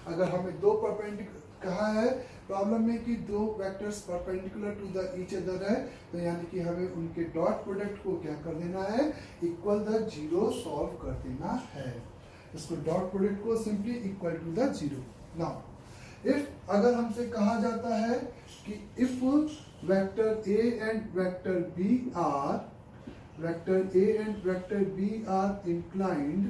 अगर हमें दो परपेंडिकुलर कहा है प्रॉब्लम में कि दो vectors perpendicular to the each other है, तो यानी कि हमें उनके डॉट प्रोडक्ट को क्या कर देना है, इक्वल द जीरो सॉल्व कर देना है। इसको डॉट प्रोडक्ट को simply equal to the zero. Now if अगर हमसे कहा जाता है कि if vector A and vector B are inclined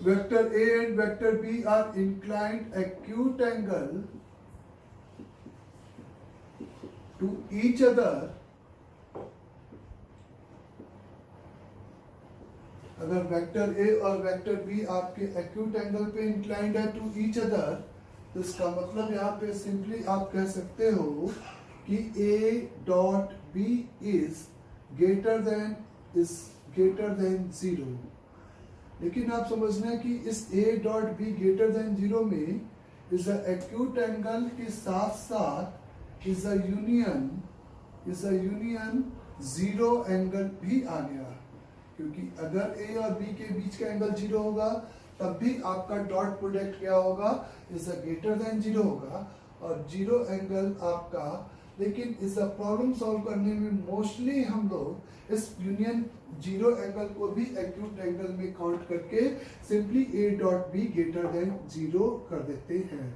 vector A and vector B are inclined acute angle to each other, अगर वेक्टर A और vector B आपके acute angle पे इंक्लाइंड है टू ईच अदर, तो इसका मतलब यहाँ पे सिंपली आप कह सकते हो कि A dot B is greater than zero. लेकिन आप समझना कि इस A dot B greater than zero में इस एक्यूट एंगल के साथ साथ इस यूनियन जीरो एंगल भी आ गया, क्योंकि अगर A और B के बीच का एंगल जीरो होगा तब भी आपका डॉट प्रोडक्ट क्या होगा, इज ग्रेटर देन जीरो होगा और जीरो एंगल आपका। लेकिन इस प्रॉब्लम सॉल्व करने में मोस्टली हम लोग इस यूनियन जीरो एंगल को भी एक्यूट एंगल में काउंट करके simply A dot B greater than zero कर देते हैं।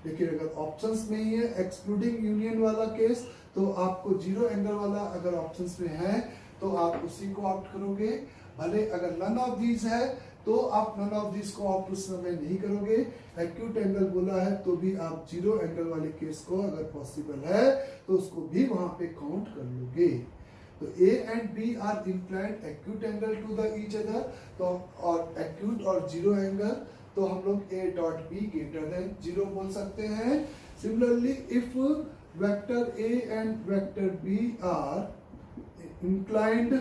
लेकिन अगर ऑप्शंस में ही है एक्सक्लूडिंग यूनियन वाला केस, तो आपको जीरो एंगल वाला अगर ऑप्शंस में है तो आप उसी को ऑप्ट करोगे। भले अगर नन ऑफ दीज है तो आप नन ऑफ दीज को ऑप्ट उस समय नहीं करोगे। एक्यूट एंगल बोला है तो भी आप जीरो एंगल वाले केस को अगर पॉसिबल है तो उसको भी वहां पे काउंट कर लोगे। तो A and B are inclined acute angle to the each other, तो और एक्यूट और जीरो एंगल, तो हम लोग A dot B greater than zero बोल सकते हैं। Similarly if vector A and vector B are inclined,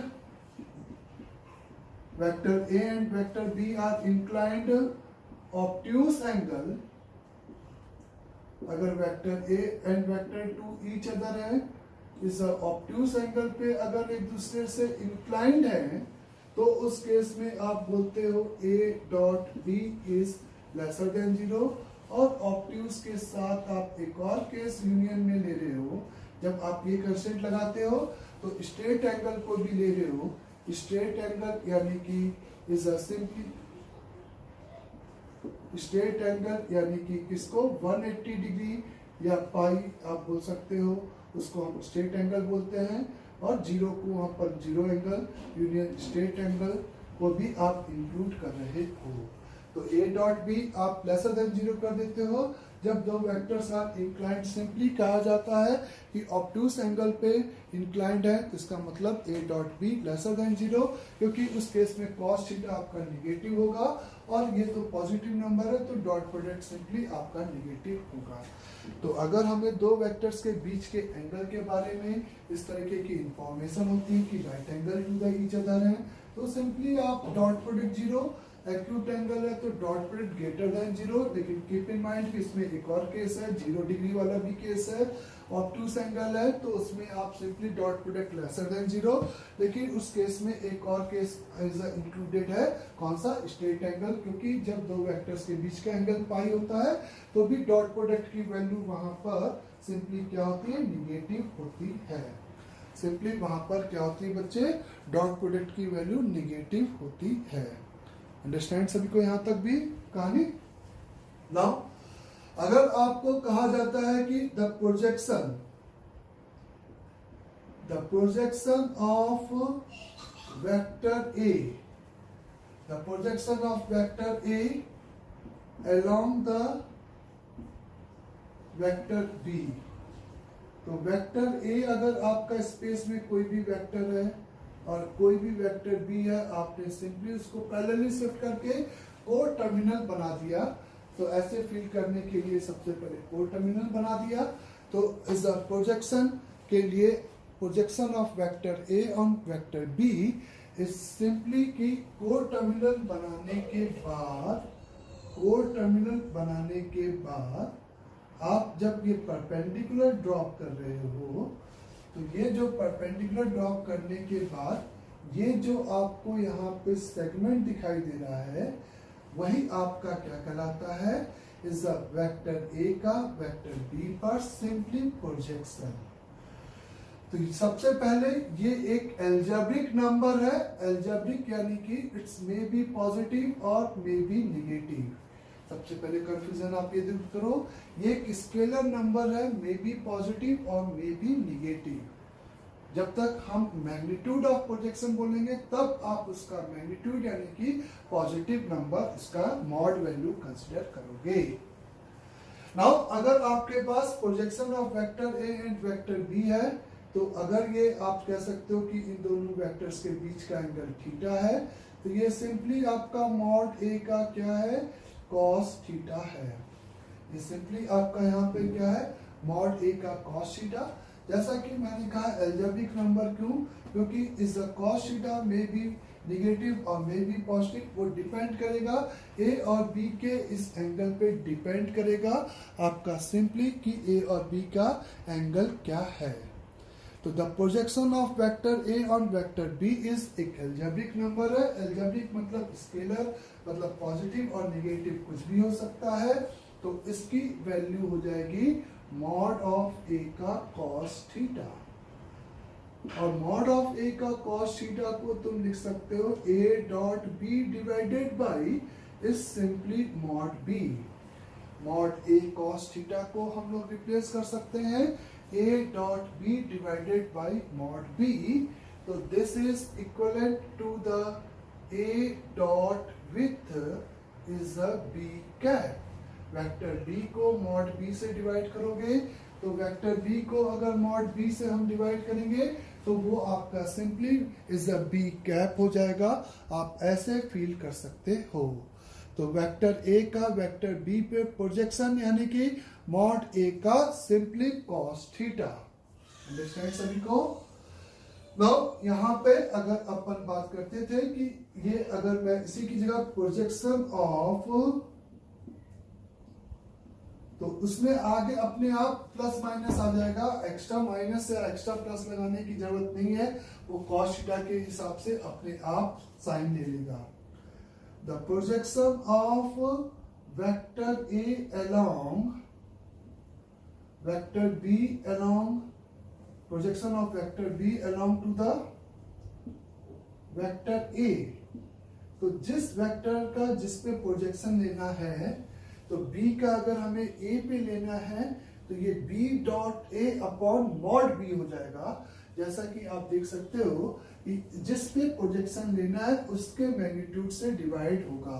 vector A and vector B are inclined obtuse angle, अगर vector A and vector to each other है, इस obtuse angle पे अगर एक दूसरे से inclined है तो उस केस में आप बोलते हो A dot B is lesser than zero। और obtuse के साथ आप एक और केस यूनियन में ले रहे हो, जब आप ये कंस्ट्रेंट लगाते हो तो स्ट्रेट एंगल को भी ले रहे हो। स्ट्रेट एंगल यानी कि इज सिंपली स्ट्रेट एंगल यानी कि किसको 180 डिग्री या पाई आप बोल सकते हो, उसको हम स्ट्रेट एंगल बोलते हैं। और जीरो को वहां पर zero angle union straight angle को भी आप इंक्लूड कर रहे हो। तो A डॉट B आप लेसर देन जीरो कर देते हो जब दो वेक्टर्स आर इंक्लाइंड। सिंपली कहा जाता है कि ऑब्ट्यूस एंगल पे इंक्लाइंड है, तो इसका मतलब A dot B lesser than zero, क्योंकि उस केस में कॉस थीटा आपका निगेटिव होगा और ये तो पॉजिटिव नंबर है तो डॉट प्रोडक्ट सिंपली आपका निगेटिव होगा। तो अगर हमें दो वेक्टर्स के बीच के एंगल के बारे में इस तरीके की इंफॉर्मेशन होती है कि right angle to the each other है, तो सिंपली आप dot product zero, acute angle है तो dot product greater than zero. लेकिन कीप इन माइंड कि इसमें एक और केस है, जीरो डिग्री वाला भी केस है। ऑब्ट्यूस एंगल है तो उसमें आप simply dot product lesser than zero. लेकिन उस केस में एक और केस इंक्लूडेड है, कौन सा, स्ट्रेट एंगल, क्योंकि जब दो वेक्टर्स के बीच का एंगल पाई होता है तो भी डॉट प्रोडक्ट की वैल्यू वहां पर सिंपली क्या होती है, निगेटिव होती है। सिंपली वहां पर क्या होती है बच्चे, डॉट प्रोडक्ट की वैल्यू निगेटिव होती है। अंडरस्टैंड सभी को यहां तक भी कहानी। नाउ अगर आपको कहा जाता है कि the projection of vector A along the vector B, तो वेक्टर ए अगर आपका स्पेस में कोई भी वेक्टर है और कोई भी वेक्टर बी है, आपने सिंपली उसको पैरेलली शिफ्ट करके को टर्मिनल बना दिया। तो ऐसे फील करने के लिए सबसे पहले को टर्मिनल बना दिया। तो इस प्रोजेक्शन के लिए projection of vector A on vector B is simply कि को टर्मिनल बनाने के बाद आप जब ये परपेंडिकुलर ड्रॉप कर रहे हो, तो ये जो परपेंडिकुलर ड्रॉप करने के बाद ये जो आपको यहाँ पे सेगमेंट दिखाई दे रहा है वही आपका क्या कहलाता है, इज द वेक्टर ए का वेक्टर बी पर सिंपली प्रोजेक्शन। तो सबसे पहले ये एक एल्जेब्रिक नंबर है, एल्जेब्रिक यानी कि इट्स मे बी पॉजिटिव और मे बी निगेटिव। सबसे पहले कंफ्यूजन आप ये दूर करो, ये एक स्केलर नंबर है, मे बी पॉजिटिव और मे बी निगेटिव। जब तक हम मैग्नीट्यूड ऑफ प्रोजेक्शन बोलेंगे तब आप उसका मैग्नीट्यूड यानी कि पॉजिटिव नंबर इसका मॉड वैल्यू कंसीडर करोगे। नाउ अगर आपके पास projection of vector A and vector B है, तो अगर ये आप कह सकते हो कि इन दोनों वेक्टर्स के बीच का एंगल थीटा है, तो ये सिंपली आपका मॉड ए का क्या है, कॉस थीटा है। ये सिंपली आपका यहाँ पे क्या है, मॉड ए का कॉस थीटा। जैसा कि मैंने कहा एल्जेब्रिक नंबर क्यों, क्योंकि इस कॉस थीटा में भी निगेटिव और मे बी पॉजिटिव, वो डिपेंड करेगा ए और बी के इस एंगल पे डिपेंड करेगा आपका सिंपली कि ए और बी का एंगल क्या है। तो the projection of vector A on vector B is एक एल्जेब्रिक नंबर है। एल्जेब्रिक मतलब स्केलर, मतलब पॉजिटिव और निगेटिव कुछ भी हो सकता है। तो इसकी वैल्यू हो जाएगी मॉड ऑफ ए का कॉस थीटा, और मॉड ऑफ ए का कॉस थीटा को तुम लिख सकते हो A dot B divided by is simply mod B. Mod A cos theta को हम लोग रिप्लेस कर सकते हैं A dot B divided by mod B. तो this is equivalent to the A dot with is the B cap. Vector B को mod B से divide करोगे तो वेक्टर बी को अगर मॉड बी से हम डिवाइड करेंगे तो वो आपका simply is the B cap हो जाएगा। आप ऐसे फील कर सकते हो। तो वेक्टर ए का वेक्टर बी पे प्रोजेक्शन यानी कि मॉड ए का सिंपली कॉस थीटा। अंडरस्टैंड सभी को? नाउ यहाँ पे अगर अपन बात करते थे कि ये अगर मैं इसी की जगह प्रोजेक्शन ऑफ, तो उसमें आगे अपने आप प्लस माइनस आ जाएगा। एक्स्ट्रा माइनस या एक्स्ट्रा प्लस लगाने की जरूरत नहीं है, वो कॉस थीटा के हिसाब से अपने आप साइन ले लेगा। The projection of vector A along vector B along projection of vector B along to the vector A. तो जिस वेक्टर का जिस पे प्रोजेक्शन लेना है, तो b का अगर हमें a पे लेना है तो ये b डॉट ए अपॉन मॉड b हो जाएगा। जैसा कि आप देख सकते हो कि जिस पे प्रोजेक्शन लेना है उसके मैग्नीट्यूड से डिवाइड होगा।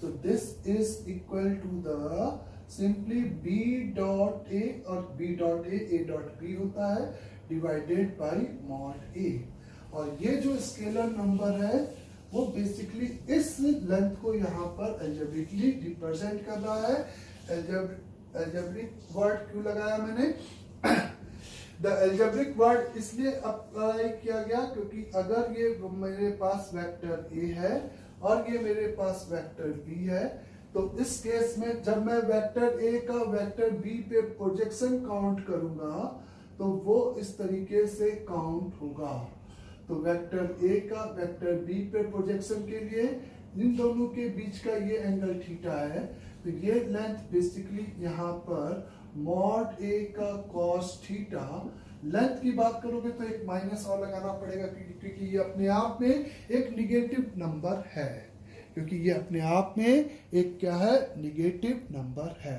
तो this is equal to the simply b dot A, और b dot A dot b होता है डिवाइडेड बाय मॉड a। और ये जो स्केलर नंबर है वो बेसिकली इस लेंथ को यहाँ पर एल्जेब्रिकली रिप्रेजेंट कर रहा है। एल्जेब्रिक वर्ड क्यों लगाया मैंने? द एल्जेब्रिक वर्ड इसलिए अप्लाई किया गया क्योंकि अगर ये मेरे पास वेक्टर ए है और ये मेरे पास वेक्टर बी है, तो इस केस में जब मैं वेक्टर ए का वेक्टर बी पे प्रोजेक्शन काउंट करूंगा तो वो इस तरीके से काउंट होगा। तो वेक्टर ए का वेक्टर बी पे प्रोजेक्शन के लिए इन दोनों के बीच का ये एंगल थीटा है। तो ये लेंथ बेसिकली यहाँ पर मॉड ए का कॉस थीटा। लेंथ की बात करोगे तो एक माइनस और लगाना पड़ेगा क्योंकि ये अपने आप में एक निगेटिव नंबर है, क्योंकि ये अपने आप में एक क्या है, निगेटिव नंबर है।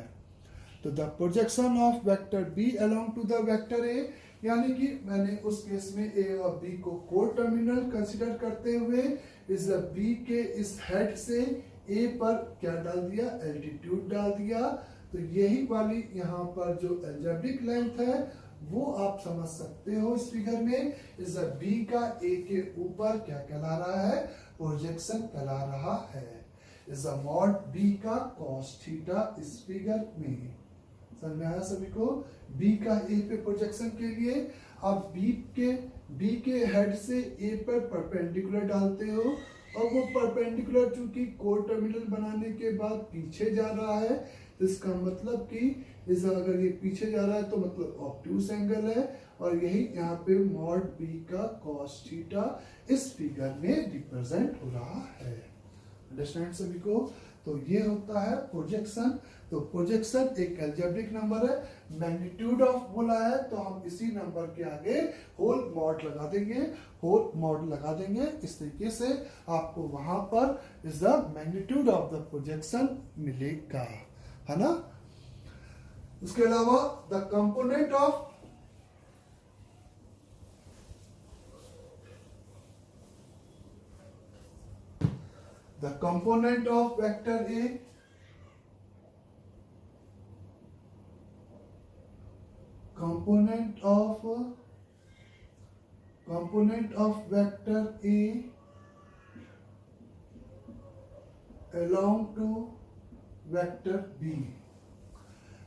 तो the projection of vector B along to the vector A, यानी कि मैंने उस केस में ए और बी को को टर्मिनल कंसीडर करते हुए इस बी के इस हेड से ए पर क्या डाल दिया, एल्टीट्यूड डाल दिया। तो यही वाली यहाँ पर जो एल्जेब्रिक लेंथ है वो आप समझ सकते हो इस फिगर में। इस बी का ए के ऊपर क्या कहला रहा है, प्रोजेक्शन कहला रहा है। इस मॉड बी का कॉस थीटा इस फिगर में। समझ में आया सभी को? B का A पे प्रोजेक्शन के लिए आप B के हेड से A पर परपेंडिकुलर डालते हो और वो परपेंडिकुलर चूंकि कोर टर्मिनल बनाने के बाद पीछे जा रहा है, तो इसका मतलब कि इस अगर ये पीछे जा रहा है तो मतलब ऑब्ट्यूस एंगल है, और यही यहाँ पे मॉड बी का कॉस थीटा इस फिगर में रिप्रेजेंट हो रहा है। अंडरस्टैंड सभी को? तो ये होता है प्रोजेक्शन। तो प्रोजेक्शन एक अलजेब्रिक नंबर है, मैग्नीट्यूड ऑफ बोला है तो हम इसी नंबर के आगे होल मॉड लगा देंगे, होल मॉड लगा देंगे। इस तरीके से आपको वहां पर is the magnitude of the projection मिलेगा, है ना। उसके अलावा the component of vector A component of vector A along to vector B.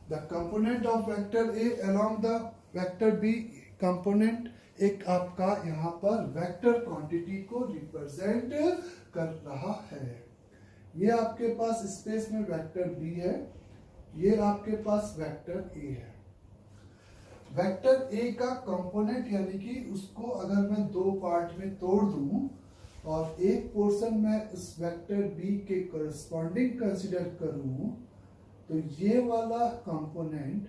The component of vector A along the vector B component एक आपका यहाँ पर वेक्टर क्वांटिटी को रिप्रेजेंट कर रहा है। ये आपके पास स्पेस में वेक्टर B है, ये आपके पास वेक्टर A है। वेक्टर A का कंपोनेंट यानी कि उसको अगर मैं दो पार्ट में तोड़ दूं और एक पोर्शन मैं उस वेक्टर B के करस्पॉन्डिंग कंसीडर करूं, तो ये वाला कंपोनेंट,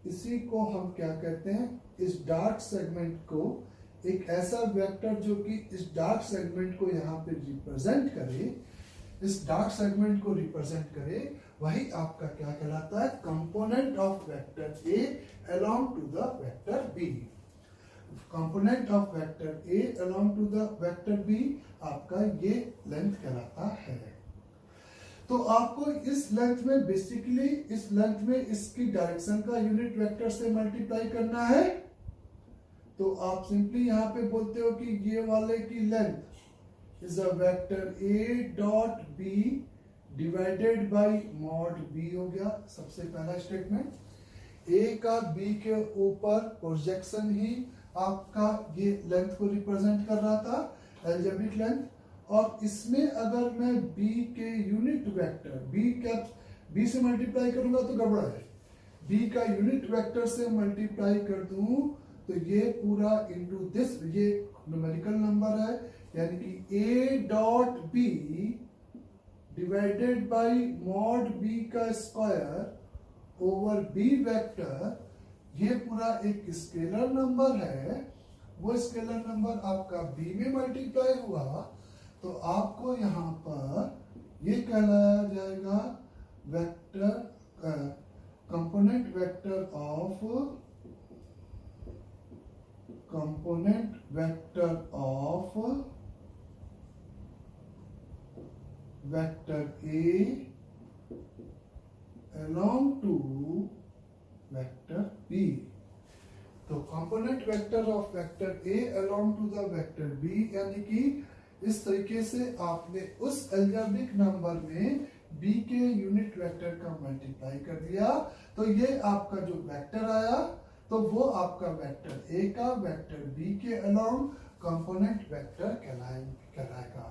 इसी को हम क्या कहते हैं, इस डार्क सेगमेंट को, एक ऐसा वेक्टर जो कि इस डार्क सेगमेंट को यहाँ पे रिप्रेजेंट करे, इस डार्क सेगमेंट को रिप्रेजेंट करे, वही आपका क्या कहलाता है, component of vector A along to the vector B। Component of vector A along to the vector B आपका ये लेंथ कहलाता है। तो आपको इस लेंथ में बेसिकली इस लेंथ में इसकी डायरेक्शन का यूनिट वेक्टर से मल्टीप्लाई करना है। तो आप सिंपली यहाँ पे बोलते हो कि ये वाले की length is a vector A dot B divided by mod B हो गया सबसे पहला स्टेटमेंट। A का B के ऊपर प्रोजेक्शन ही आपका ये लेंथ को रिप्रेजेंट कर रहा था, अलजेब्रिक लेंथ। और इसमें अगर मैं B के यूनिट वेक्टर B से मल्टीप्लाई करूंगा तो गड़बड़ा है, B का यूनिट वेक्टर से मल्टीप्लाई कर दूं तो ये पूरा इनटू दिस, ये न्यूमेरिकल नंबर है, यानी कि A dot B divided by mod B का स्क्वायर ओवर B वेक्टर, ये पूरा एक स्केलर नंबर है। वो स्केलर नंबर आपका B में मल्टीप्लाई हुआ तो आपको यहाँ पर ये कहलाया जाएगा vector component vector of vector A along to vector B। तो component vector of vector A along to the vector B, यानी कि इस तरीके से आपने उस अलजेब्रिक नंबर में B के यूनिट वेक्टर का मल्टीप्लाई कर दिया, तो ये आपका जो वेक्टर आया तो वो आपका वेक्टर A का वेक्टर B के अलोंग कंपोनेंट वेक्टर कहलाएगा।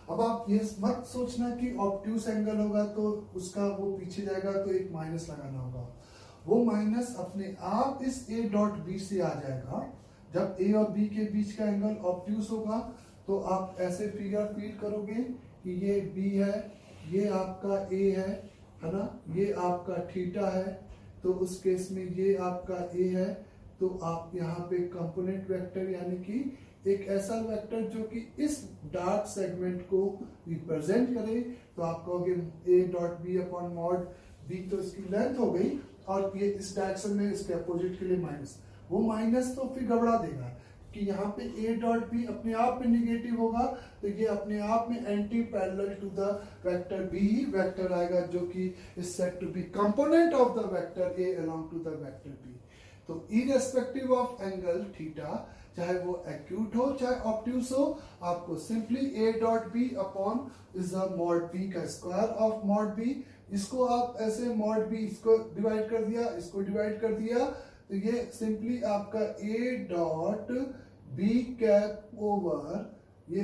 अब आप ये मत सोचना कि ऑब्ट्यूस एंगल होगा तो उसका वो पीछे जाएगा तो एक माइनस लगाना होगा, वो माइनस अपने आप इस A डॉट B से आ जाएगा। जब A और B के बीच का एंगल ऑब्ट्यूस होगा तो आप ऐसे फिगर फील करोगे कि ये B है, ये आपका A है ना, ये आपका थीटा है, तो उस केस में ये आपका A है। तो आप यहाँ पे कंपोनेंट वेक्टर यानी कि एक ऐसा वेक्टर जो कि इस डार्क सेगमेंट को रिप्रेजेंट करे, तो आप कहोगे A dot B upon mod B, तो इसकी लेंथ हो गई, और ये इस डायरेक्शन में इसके अपोजिट के लिए माइनस, वो माइनस तो फिर गड़बड़ा देगा कि यहाँ पे A डॉट B अपने आप में निगेटिव होगा, तो ये अपने आप में anti parallel to the vector B ही वेक्टर आएगा जो कि is said to be component of the vector A along to the vector B। तो इररेस्पेक्टिव ऑफ एंगल थीटा, चाहे वो एक्यूट हो चाहे ऑब्ट्यूस हो, आपको simply A dot B upon is the mod B का स्क्वायर ऑफ मॉड B, इसको आप ऐसे मॉड B, इसको डिवाइड कर दिया, इसको डिवाइड कर दिया, तो ये सिंपली आपका A dot B cap over ये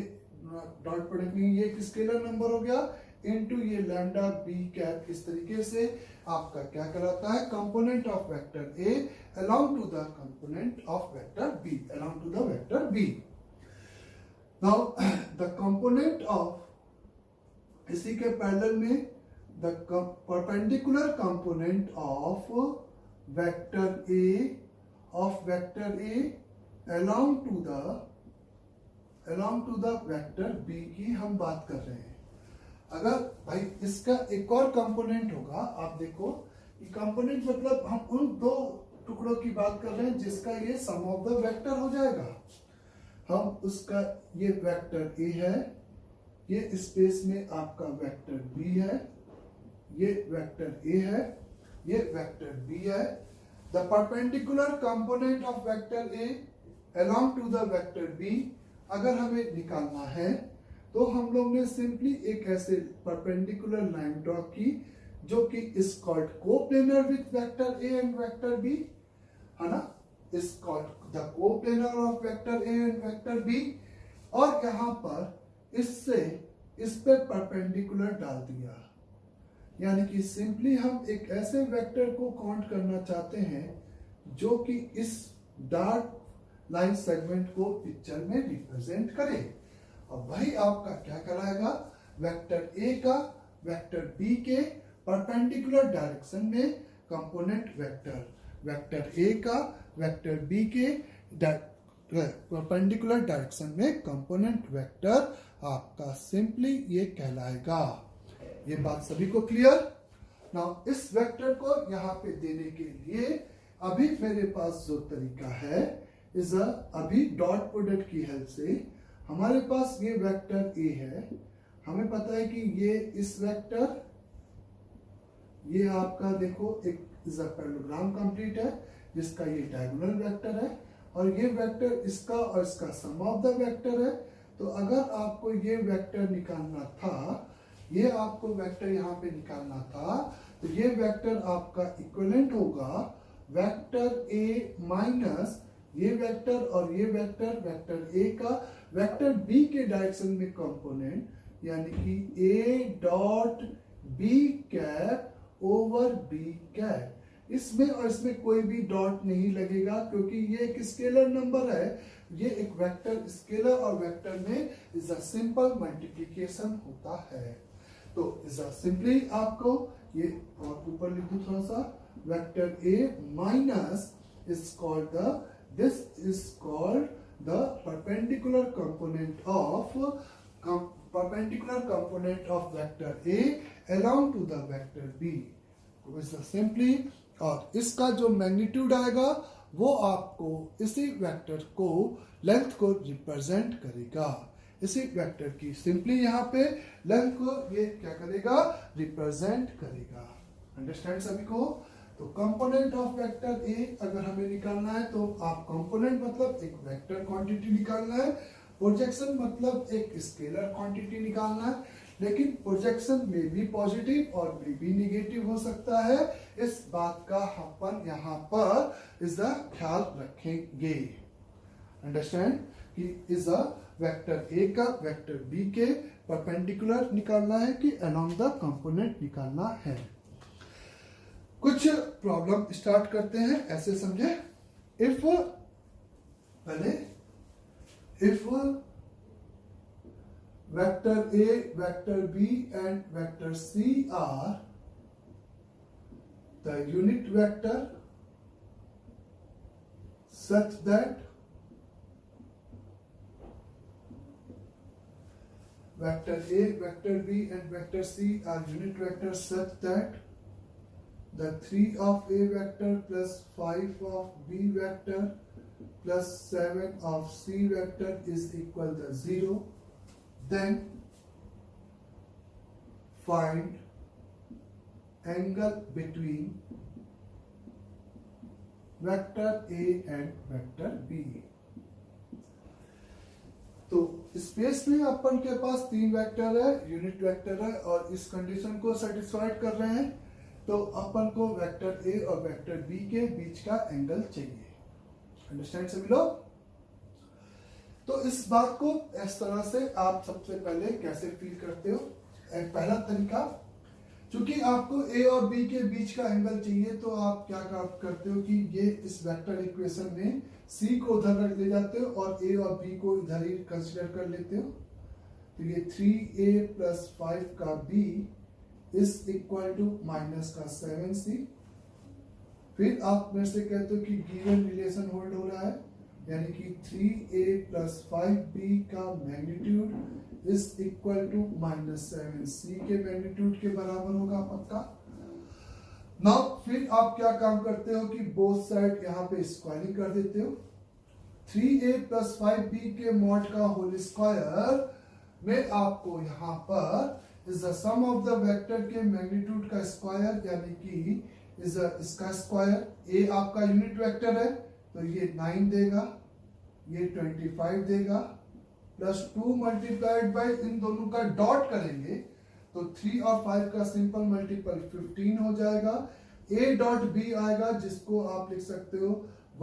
डॉट प्रोडक्ट नहीं, ये एक स्केलर नंबर हो गया इनटू ये लैम्डा बी कैप, इस तरीके से आपका क्या कहलाता है, component of vector A along to the component of vector B, along to the vector B. Now the component of, इसी के पैरेलल में the perpendicular component of vector A along to the vector B की हम बात कर रहे हैं। अगर भाई इसका एक और कंपोनेंट होगा, आप देखो ये कंपोनेंट मतलब हम उन दो टुकड़ों की बात कर रहे हैं जिसका ये सम ऑफ द वेक्टर हो जाएगा। हम उसका, ये वेक्टर ए है, ये स्पेस में आपका वेक्टर बी है, ये वेक्टर ए है, ये वेक्टर बी है। The perpendicular component of vector A along to the vector B अगर हमें निकालना है तो हम लोग ने सिंपली एक ऐसे परपेंडिकुलर लाइन ड्रॉ की जो कि is called coplanar with vector A and vector B, है ना, is called the coplanar of vector A and vector B. और यहां पर इससे इस पे परपेंडिकुलर डाल दिया, यानी कि सिंपली हम एक ऐसे वेक्टर को काउंट करना चाहते हैं जो कि इस डार्क लाइन सेगमेंट को पिक्चर में रिप्रेजेंट करे। और वही आपका क्या कहलाएगा, वेक्टर ए का वेक्टर बी के परपेंडिकुलर डायरेक्शन में कंपोनेंट वेक्टर, वेक्टर ए का वेक्टर बी के परपेंडिकुलर डायरेक्शन में कंपोनेंट वेक्टर आपका सिंपली ये कहलाएगा। ये बात सभी को क्लियर? नाउ इस वेक्टर को यहाँ पे देने के लिए अभी मेरे पास जो तरीका है इस अभी डॉट प्रोडक्ट की हेल्प से हमारे पास ये वेक्टर ए है, हमें पता है कि ये इस वेक्टर, ये आपका देखो एक पैरेललोग्राम कंप्लीट है जिसका ये डायगोनल वेक्टर है, और ये वेक्टर इसका और इसका सम ऑफ द वेक्टर है। तो अगर आपको ये वेक्टर निकालना था, ये आपको वेक्टर यहाँ पे निकालना था, तो ये वेक्टर आपका इक्विवेलेंट होगा वेक्टर ए माइनस ये वेक्टर और ये वेक्टर, वेक्टर ए का वेक्टर बी के डायरेक्शन में कंपोनेंट, यानी कि A dot B cap over B cap. इसमें और इसमें कोई भी डॉट नहीं लगेगा क्योंकि ये एक स्केलर नंबर है, ये एक वेक्टर स्केलर और वेक्टर में इज अ सिंपल मल्टीप्लिकेशन होता है। तो इज अ सिंपली आपको ये और ऊपर लिख दूं थोड़ा सा, vector A minus is called the, this is called the perpendicular component of vector A along to the vector B। Simply, और इसका जो मैग्नीट्यूड आएगा वो आपको इसी वेक्टर को लेंथ को रिप्रेजेंट करेगा, इसी वेक्टर की सिंपली यहाँ पे लेंथ को ये क्या करेगा, रिप्रेजेंट करेगा। अंडरस्टैंड सभी को? तो कंपोनेंट ऑफ वेक्टर ए अगर हमें निकालना है तो आप कंपोनेंट मतलब एक वेक्टर क्वांटिटी निकालना है, प्रोजेक्शन मतलब एक स्केलर क्वांटिटी निकालना है, लेकिन प्रोजेक्शन में भी पॉजिटिव और में भी निगेटिव हो सकता है। इस बात का अपन यहाँ पर इस ख्याल रखेंगे। अंडरस्टैंड कि इस वेक्टर ए का वेक्टर बी के परपेंडिकुलर निकालना है कि अलोंग द कंपोनेंट निकालना है। कुछ प्रॉब्लम स्टार्ट करते हैं, ऐसे समझे। इफ पहले if vector A, vector B and vector C are the unit vector such that vector A, vector B and vector C are unit vectors such that the 3 of A vector plus 5 of B vector plus 7 of C vector is equal to 0, then find angle between vector A and vector B। तो space में अपन के पास 3 vector है, unit vector है, और इस condition को satisfied कर रहे हैं, तो अपन को वेक्टर ए और वेक्टर बी के बीच का एंगल चाहिए। अंडरस्टैंड सभी लोग? तो इस बात को इस तरह से आप सबसे पहले कैसे फील करते हो। एक पहला तरीका, चूंकि आपको ए और बी के बीच का एंगल चाहिए, तो आप क्या करते हो कि ये इस वेक्टर इक्वेशन में सी को उधर रख ले जाते हो और ए और बी को इधर ही कंसीडर कर लेते हो। तो ये 3a प्लस 5 का b is equal to minus का 7c। फिर आप मेरे से कहते हो कि गिवन रिलेशन होल्ड हो रहा है, यानी कि 3a प्लस 5b का magnitude is equal to minus 7c के मैग्नीट्यूड के बराबर होगा पक्का। नाउ फिर आप क्या काम करते हो कि बोथ साइड यहाँ पे स्क्वायरिंग कर देते हो। 3a प्लस 5b के मॉड का होल स्क्वायर में आपको यहाँ पर is the sum of the vector के मैग्नीट्यूड का स्क्वायर, यानी कि इज इसका स्क्वायर। a आपका यूनिट वेक्टर है तो ये 9 देगा, ये 25 देगा, प्लस 2 मल्टीप्लाइड बाय इन दोनों का डॉट करेंगे तो 3 और 5 का सिंपल मल्टीपल 15 हो जाएगा। a डॉट b आएगा जिसको आप लिख सकते हो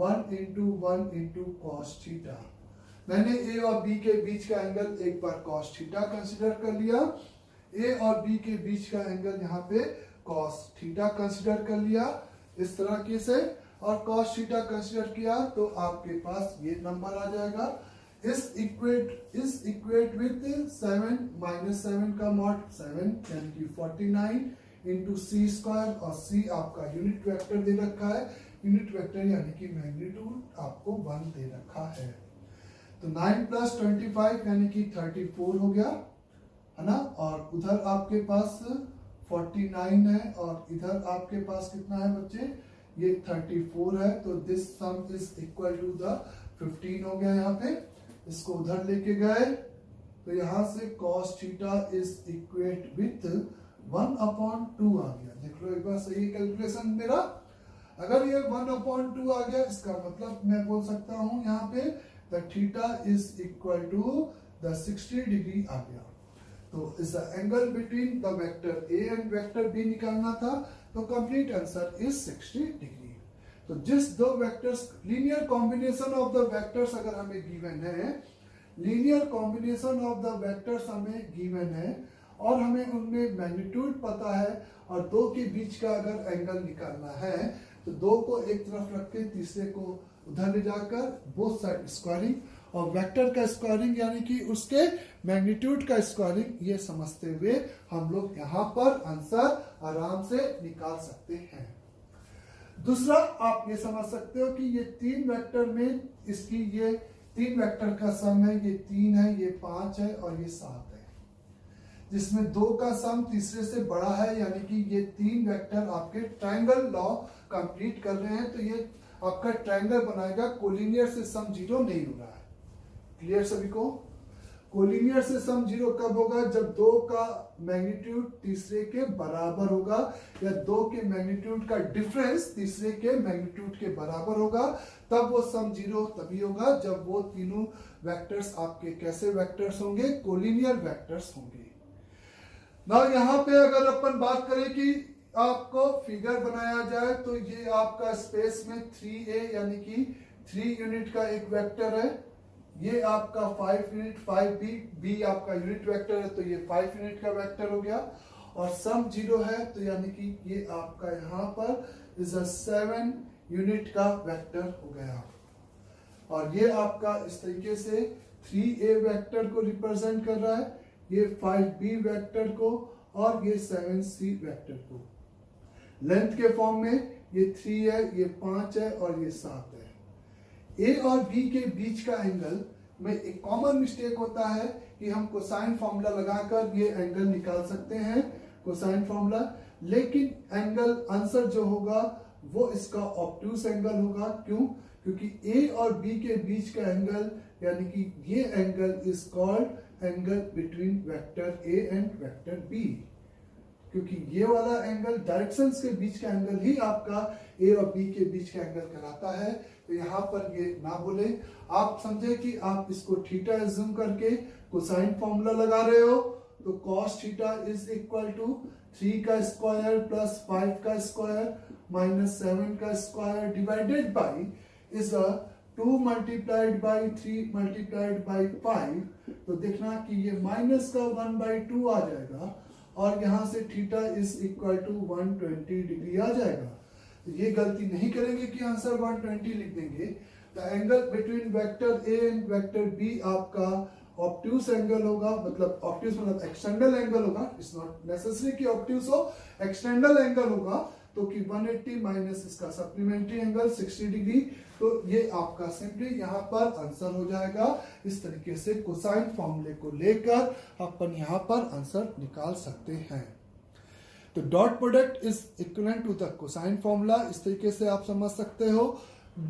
1 इंटू कॉस थीटा। मैंने a और b के बीच का एंगल एक बार कॉस थीटा कंसिडर कर लिया, a और b के बीच का एंगल यहाँ पे कॉस थीटा कंसिडर कर लिया इस तरह से, और कॉस थीटा कंसिडर किया तो आपके पास ये नंबर आ जाएगा। इस इक्वेट विद 7 माइनस 7 का मॉड 7 यानी कि 49 इंटू सी स्क्वायर, और c आपका यूनिट वेक्टर दे रखा है, यूनिट वेक्टर यानी कि मैग्नीट्यूड आपको 1 दे रखा है। तो 9 प्लस 25 यानी कि 34 हो गया है ना, और उधर आपके पास 49 है और इधर आपके पास कितना है बच्चे, ये 34 है। तो this sum is equal to the 15 हो गया। यहाँ पे इसको उधर लेके गए तो यहाँ से cos theta is equate with 1/2 आ गया। देख लो एक बार सही कैलकुलेशन मेरा। अगर ये 1/2 आ गया, इसका मतलब मैं बोल सकता हूं यहाँ पे the theta is equal to the 60 degree आ गया। तो इस angle between the vector a and vector b निकालना था, तो कंप्लीट आंसर इज 60 डिग्री। तो जिस दो vectors, linear combination of the vectors अगर हमें गिवन है, linear combination of the vectors हमें गिवन है और हमें उनमें मैग्नीट्यूड पता है और दो के बीच का अगर एंगल निकालना है, तो दो को एक तरफ रख के तीसरे को उधर ले जाकर बोथ साइड स्क्वायरिंग, और वेक्टर का स्क्वायरिंग यानी कि उसके मैग्नीट्यूड का स्क्वायरिंग, ये समझते हुए हम लोग यहाँ पर आंसर आराम से निकाल सकते हैं। दूसरा आप ये समझ सकते हो कि ये 3 वेक्टर में इसकी ये 3 वेक्टर का सम है, ये 3 है, ये 5 है और ये 7 है, जिसमें 2 का सम तीसरे से बड़ा है, यानी कि ये 3 वेक्टर आपके ट्रायंगल लॉ कंप्लीट कर रहे हैं। तो ये आपका ट्रायंगल बनाएगा, कोलिनियर से सम 0 नहीं हो रहा है। क्लियर सभी को? कोलिनियर से सम 0 कब होगा, जब 2 का मैग्नीट्यूड तीसरे के बराबर होगा, या 2 के मैग्नीट्यूड का डिफरेंस तीसरे के मैग्नीट्यूड के बराबर होगा, तब वो सम 0 तभी होगा जब वो तीनों वेक्टर्स आपके कैसे वेक्टर्स होंगे, कोलिनियर वेक्टर्स होंगे। ना यहाँ पे अगर अपन बात करें कि आपको फिगर बनाया जाए, तो ये आपका स्पेस में 3a यानी कि 3 यूनिट का एक वेक्टर है, ये आपका 5 यूनिट 5b, b आपका यूनिट वेक्टर है तो ये 5 यूनिट का वेक्टर हो गया, और सम 0 है तो यानी कि ये आपका यहाँ पर इज अ 7 यूनिट का वेक्टर हो गया। और ये आपका इस तरीके से 3a वेक्टर को रिप्रेजेंट कर रहा है, ये 5b वेक्टर को और ये 7c वेक्टर को। लेंथ के फॉर्म में ये 3 है, ये 5 है और ये 7 है। A और B के बीच का एंगल में एक कॉमन मिस्टेक होता है कि हम कोसाइन फॉर्मूला लगाकर ये एंगल निकाल सकते हैं, कोसाइन फॉर्मूला, लेकिन एंगल आंसर जो होगा वो इसका ऑब्ट्यूस एंगल होगा। क्यों? क्योंकि A और B के बीच का एंगल यानी कि ये angle is called angle between vector A and vector B, क्योंकि ये वाला एंगल डायरेक्शंस के बीच का एंगल ही आपका A और B के बीच का एंगल कहलाता है। तो यहाँ पर ये ना बोले, आप समझे कि आप इसको थीटा एज्यूम करके कोसाइन फॉर्मूला लगा रहे हो, तो cos theta is equal to 3 का स्क्वायर प्लस 5 का स्क्वायर माइनस 7 का square divided by is 2 multiplied by 3 multiplied by 5, तो देखना कि ये माइनस का 1/2 आ जाएगा और यहाँ से theta is equal to 120 degree आ जाएगा। तो ये गलती नहीं करेंगे कि आंसर 120 लिख देंगे। The angle between vector A and vector B आपका ऑब्ट्यूस एंगल होगा, मतलब ऑब्ट्यूस मतलब एक्सटेंडल एंगल होगा। इट्स नॉट नेसेसरी कि ऑब्ट्यूस हो, एक्सटेंडल एंगल होगा। तो कि 180 माइनस इसका सप्लीमेंट्री एंगल 60 डिग्री। तो ये आपका सिंपली यहाँ पर आंसर हो जाएगा। इस तरीके से कोसाइन फॉर्मूले को लेकर अपन यहाँ पर आंसर निकाल सकते हैं। तो dot product is equivalent to the cosine formula, इस तरीके से आप समझ सकते हो।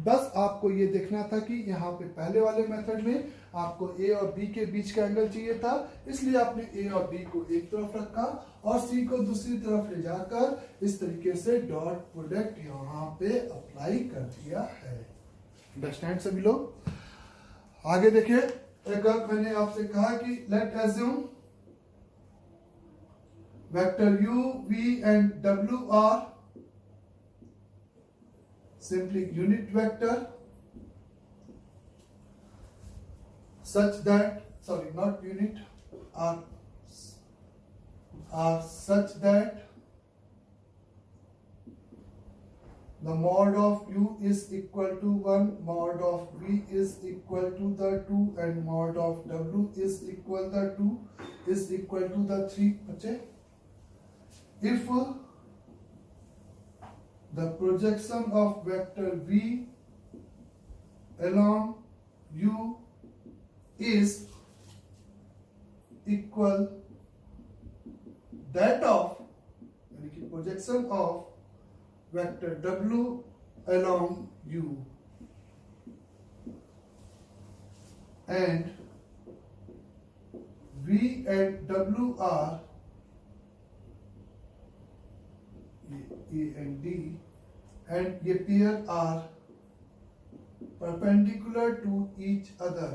बस आपको ये देखना था कि यहाँ पे पहले वाले मेथड में आपको ए और बी के बीच का एंगल चाहिए था, इसलिए आपने ए और बी को एक तरफ रखा और सी को दूसरी तरफ ले जाकर इस तरीके से डॉट प्रोडक्ट यहाँ पे अप्लाई कर दिया है। अंडरस्टैंड सभी लोग? आगे देखिए, एक और मैंने आपसे कहा कि late assume vector u, v and w are simply unit vector such that, sorry, not unit, are such that the mod of u is equal to 1, mod of v is equal to the 2 and mod of w is equal to the 3. Okay? If the projection of vector v along u is equal that of, यानी कि projection of vector w along u, and v and w are A and D, and ये pair are perpendicular to each other,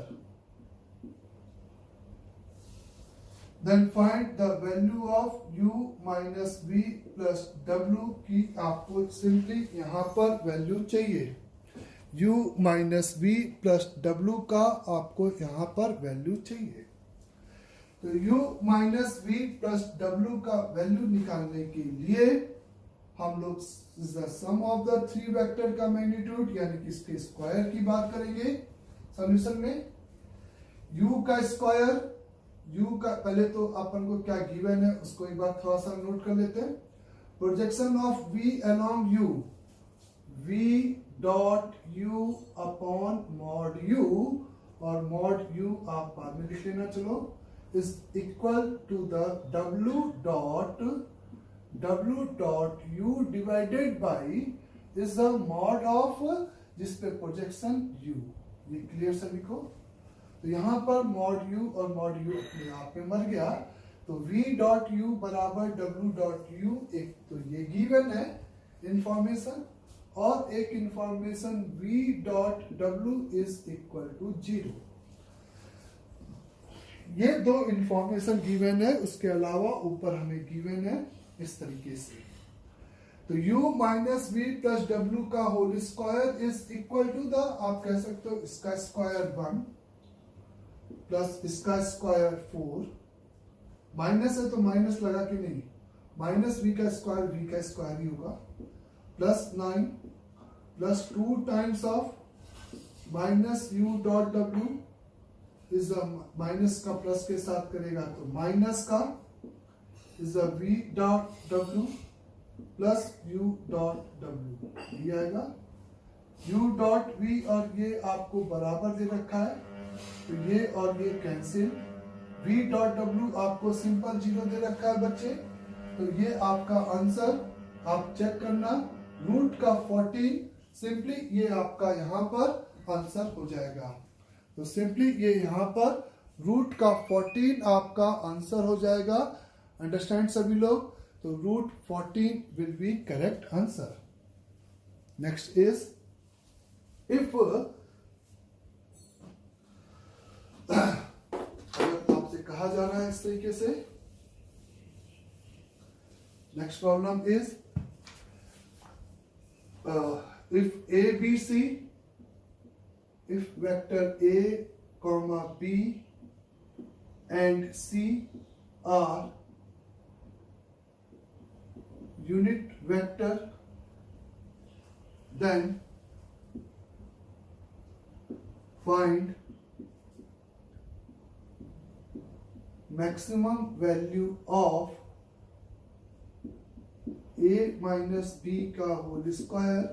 then find the value of u minus v plus w की आपको simply यहाँ पर value चाहिए। u minus v plus w का आपको यहाँ पर वैल्यू चाहिए। तो u minus v plus w का वैल्यू निकालने के लिए हम लोग सम ऑफ द 3 वेक्टर का मैग्नीट्यूड यानी कि इसके स्क्वायर की बात करेंगे सॉल्यूशन में। u का स्क्वायर, u का पहले तो अपन को क्या गिवन है उसको एक बार थोड़ा सा नोट कर लेते हैं। Projection of v along u, v dot u upon mod u, और मॉड u आप बाद में लिख लेना चलो, is equal to the w dot u divided by is the mod of जिस पे प्रोजेक्शन u। ये क्लियर सभी को? तो यहाँ पर मॉड u और मॉड u अपने आप में मर गया, तो v डॉट u बराबर w डॉट u, एक तो ये गिवन है इंफॉर्मेशन, और एक information v dot w is equal to 0। ये दो इंफॉर्मेशन गिवन है, उसके अलावा ऊपर हमें गिवन है इस तरीके से। तो u minus V plus W का whole square is equal to the, आप कह सकते हो इसका स्क्वायर 1 प्लस इसका स्क्वायर 4, माइनस है तो माइनस लगा कि नहीं, माइनस वी का स्क्वायर ही होगा, plus 9 plus 2 times of minus U dot W is minus का प्लस के साथ करेगा तो माइनस का is v dot w plus u dot w ये आएगा। u डॉट v और ये आपको बराबर दे रखा है, तो ये और ये कैंसिल। v डॉट w आपको सिंपल 0 दे रखा है बच्चे, तो ये आपका आंसर आप चेक करना, रूट का 14, सिंपली ये आपका यहाँ पर आंसर हो जाएगा। तो सिंपली ये यहाँ पर रूट का 14 आपका आंसर हो जाएगा। अंडरस्टैंड सभी लोग? तो root 14 will be correct answer. Next is if अगर आपसे कहा जा रहा है इस तरीके से, next problem is if ABC if vector A, comma B and C are unit vector, then find maximum value of A minus B का whole square,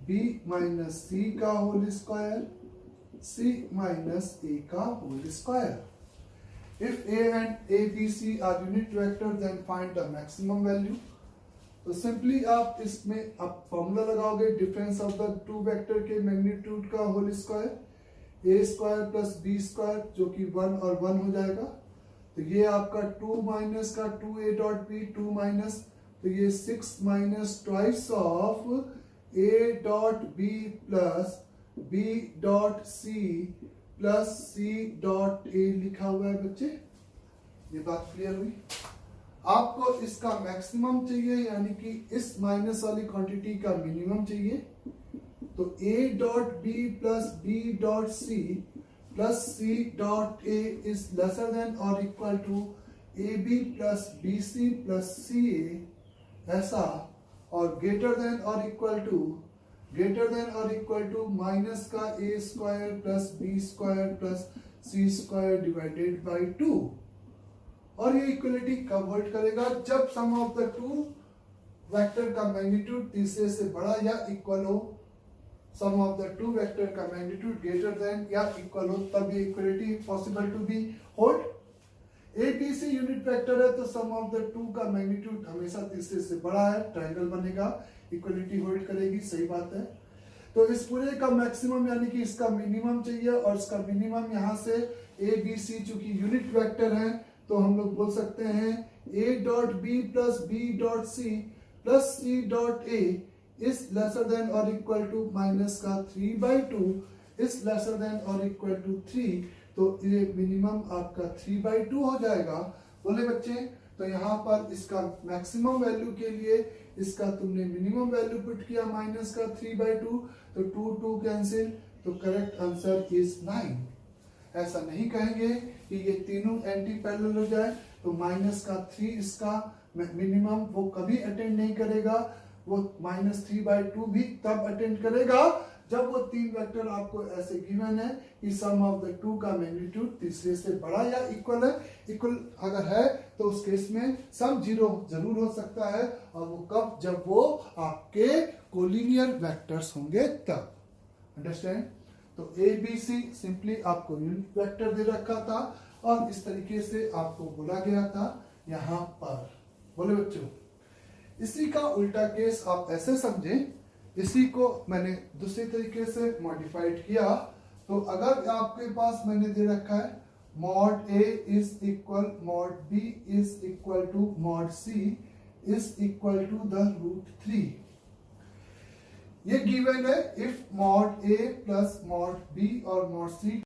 B minus C का whole square, C minus A का whole square. If A and A, B, C are unit vector, then find the maximum value. तो simply आप इसमें आप formula लगाओगे difference of the two vector के magnitude का whole square, ए square plus B square जो कि 1 और 1 हो जाएगा. तो ये आपका 2 माइनस का 2a डॉट बी, 2 माइनस, तो ये 6 minus twice of A dot B plus B dot C plus C dot A लिखा हुआ है बच्चे. ये बात क्लियर हुई. आपको इसका मैक्सिमम चाहिए, यानी कि इस माइनस वाली क्वांटिटी का मिनिमम चाहिए. तो a dot B plus B dot C plus C dot A is lesser than और equal to A B plus B C plus C A, ऐसा, और ग्रेटर देन और इक्वल टू माइनस का A square plus B square plus C square divided by 2. और ये equality कब hold करेगा? जब sum of the two vector का मैग्नीट्यूड तीसरे से बड़ा या इक्वल हो. Sum of the two vector का मैग्नीट्यूड ग्रेटर देन या इक्वल हो, तब ये equality possible to be hold. A B C unit vector है तो सम ऑफ द टू का मैग्नीट्यूड हमेशा तीसरे से बड़ा है, ट्रायंगल बनेगा, इक्वलिटी होल्ड करेगी. सही बात है. तो इस पूरे का मैक्सिमम यानी कि इसका मिनिमम चाहिए, और इसका मिनिमम यहाँ से ए बी सी चूंकि यूनिट वेक्टर है तो हम लोग बोल सकते हैं a dot B plus B dot C plus C dot A is lesser than और इक्वल टू माइनस का 3/2 इज लेसर देन और इक्वल टू 3. तो ये मिनिमम आपका 3/2 हो जाएगा. बोले बच्चे, तो यहाँ पर इसका मैक्सिमम वैल्यू के लिए इसका तुमने मिनिमम वैल्यू पुट किया माइनस का 3/2, तो 2 कैंसिल, तो करेक्ट आंसर इज 9. ऐसा नहीं कहेंगे कि ये तीनों एंटी पैरेलल हो जाए. तो माइनस का 3 इसका मिनिमम वो कभी अटेंड नहीं करेगा. वो -3/2 भी तब अटेंड करेगा जब वो तीन वेक्टर आपको ऐसे गिवन है कि सम ऑफ द टू का मैग्नीट्यूड तीसरे से बड़ा या इक्वल है. इक्वल अगर है तो उस केस में सम 0 जरूर हो सकता है. और वो कब? जब वो आपके कोलिनियर वेक्टर्स होंगे तब. अंडरस्टैंड? तो ए बी सी सिंपली आपको यूनिट वेक्टर दे रखा था और इस तरीके से आपको बोला गया था यहां पर. बोले बच्चों, इसी का उल्टा केस आप ऐसे समझें, इसी को मैंने दूसरी तरीके से मॉडिफाइड किया. तो अगर आपके पास मैंने दे रखा है mod A is equal mod B is equal to mod C is equal to the √3. ये गिवन है if mod A plus mod B और मॉड सी